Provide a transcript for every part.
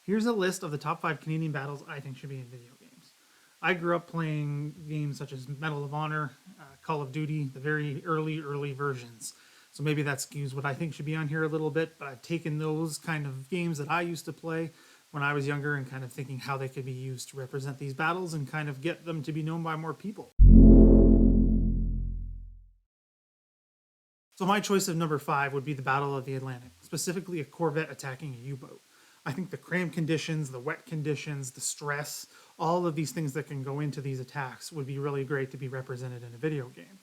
Here's a list of the top 5 Canadian battles I think should be in video games. I grew up playing games such as Medal of Honor, Call of Duty, the very early versions. So maybe that skews what I think should be on here a little bit, but I've taken those kind of games that I used to play when I was younger and kind of thinking how they could be used to represent these battles and kind of get them to be known by more people. So my choice of number 5 would be the Battle of the Atlantic, specifically a corvette attacking a U-boat. I think the cramped conditions, the wet conditions, the stress, all of these things that can go into these attacks would be really great to be represented in a video game.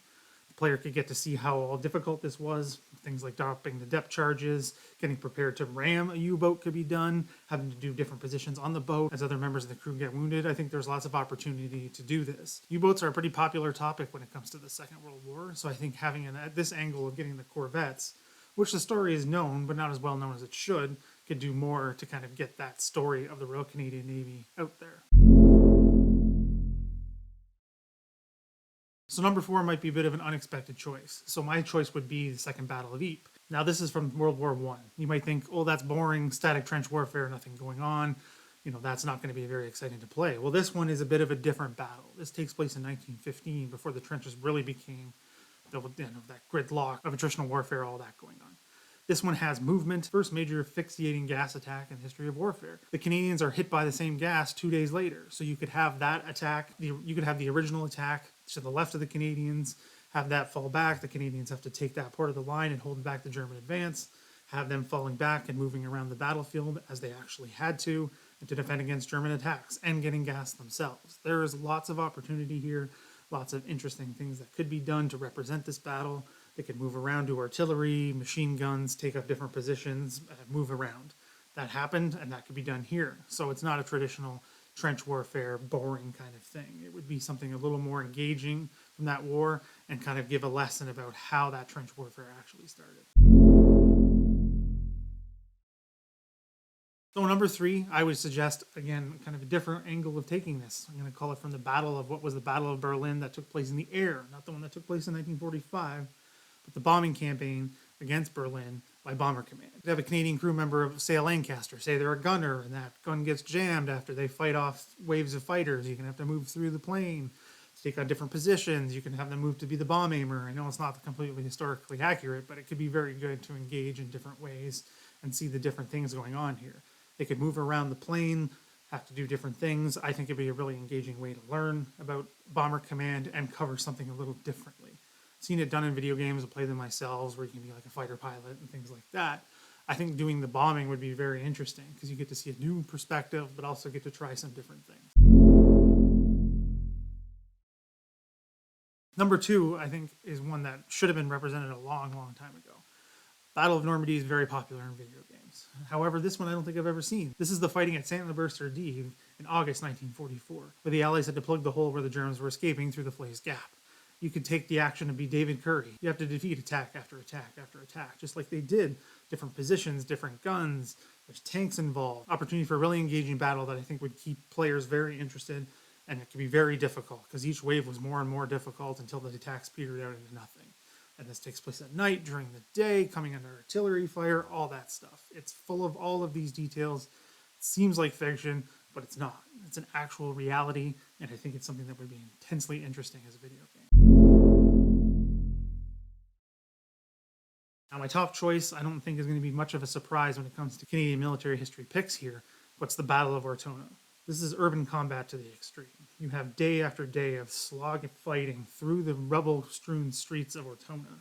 The player could get to see how all difficult this was. Things like dropping the depth charges, getting prepared to ram a U-boat could be done, having to do different positions on the boat as other members of the crew get wounded. I think there's lots of opportunity to do this. U-boats are a pretty popular topic when it comes to the Second World War, so I think having this angle of getting the corvettes, which the story is known, but not as well known as it should, could do more to kind of get that story of the Royal Canadian Navy out there. So number 4 might be a bit of an unexpected choice. So my choice would be the Second Battle of Ypres. Now this is from World War I. You might think, oh, that's boring, static trench warfare, nothing going on. You know, that's not going to be very exciting to play. Well, this one is a bit of a different battle. This takes place in 1915, before the trenches really became that gridlock of attritional warfare, all that going on. This one has movement, first major asphyxiating gas attack in the history of warfare. The Canadians are hit by the same gas 2 days later. So you could have that attack, you could have the original attack to the left of the Canadians, have that fall back. The Canadians have to take that part of the line and hold back the German advance, have them falling back and moving around the battlefield as they actually had to defend against German attacks and getting gas themselves. There is lots of opportunity here, lots of interesting things that could be done to represent this battle. They could move around, do artillery, machine guns, take up different positions, move around. That happened, and that could be done here. So it's not a traditional trench warfare, boring kind of thing. It would be something a little more engaging from that war and kind of give a lesson about how that trench warfare actually started. So number 3, I would suggest, again, kind of a different angle of taking this. I'm going to call it from the battle of what was the Battle of Berlin that took place in the air, not the one that took place in 1945, but the bombing campaign against Berlin by Bomber Command. You have a Canadian crew member of, say, a Lancaster, say they're a gunner, and that gun gets jammed after they fight off waves of fighters. You can have to move through the plane to take on different positions. You can have them move to be the bomb aimer. I know it's not completely historically accurate, but it could be very good to engage in different ways and see the different things going on here. They could move around the plane, have to do different things. I think it'd be a really engaging way to learn about Bomber Command and cover something a little differently. Seen it done in video games and play them myself, where you can be like a fighter pilot and things like that. I think doing the bombing would be very interesting because you get to see a new perspective, but also get to try some different things. Number 2, I think, is one that should have been represented a long time ago. Battle of Normandy is very popular in video games. However, this one I don't think I've ever seen. This is the fighting at St Lambert in August 1944, where the Allies had to plug the hole where the Germans were escaping through the Flays Gap. You could take the action and be David Curry. You have to defeat attack after attack after attack, just like they did. Different positions, different guns, there's tanks involved. Opportunity for a really engaging battle that I think would keep players very interested, and it could be very difficult because each wave was more and more difficult until the attacks petered out into nothing. And this takes place at night, during the day, coming under artillery fire, all that stuff. It's full of all of these details. It seems like fiction, but it's not. It's an actual reality, and I think it's something that would be intensely interesting as a video game. Now, my top choice, I don't think is going to be much of a surprise when it comes to Canadian military history picks here. What's the Battle of Ortona? This is urban combat to the extreme. You have day after day of slog fighting through the rubble-strewn streets of Ortona.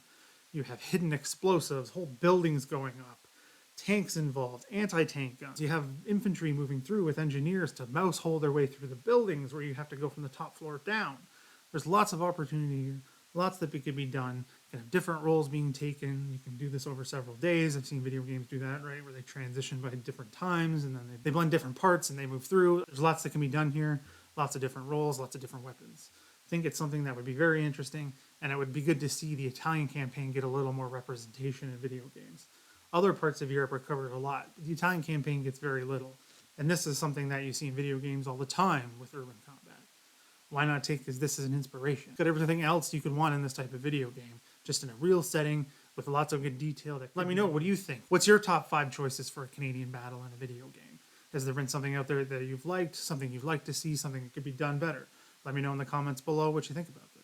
You have hidden explosives, whole buildings going up, tanks involved, anti-tank guns. You have infantry moving through with engineers to mouse hole their way through the buildings where you have to go from the top floor down. There's lots of opportunity here, lots that could be done. You can have different roles being taken. You can do this over several days. I've seen video games do that, right, where they transition by different times and then they blend different parts and they move through. There's lots that can be done here, lots of different roles, lots of different weapons. I think it's something that would be very interesting, and it would be good to see the Italian campaign get a little more representation in video games. Other parts of Europe are covered a lot, but the Italian campaign gets very little. And this is something that you see in video games all the time with urban combat. Why not take this as an inspiration? Got everything else you could want in this type of video game, just in a real setting with lots of good detail. Let me know, what do you think? What's your top 5 choices for a Canadian battle in a video game? Has there been something out there that you've liked, something you'd like to see, something that could be done better? Let me know in the comments below what you think about this.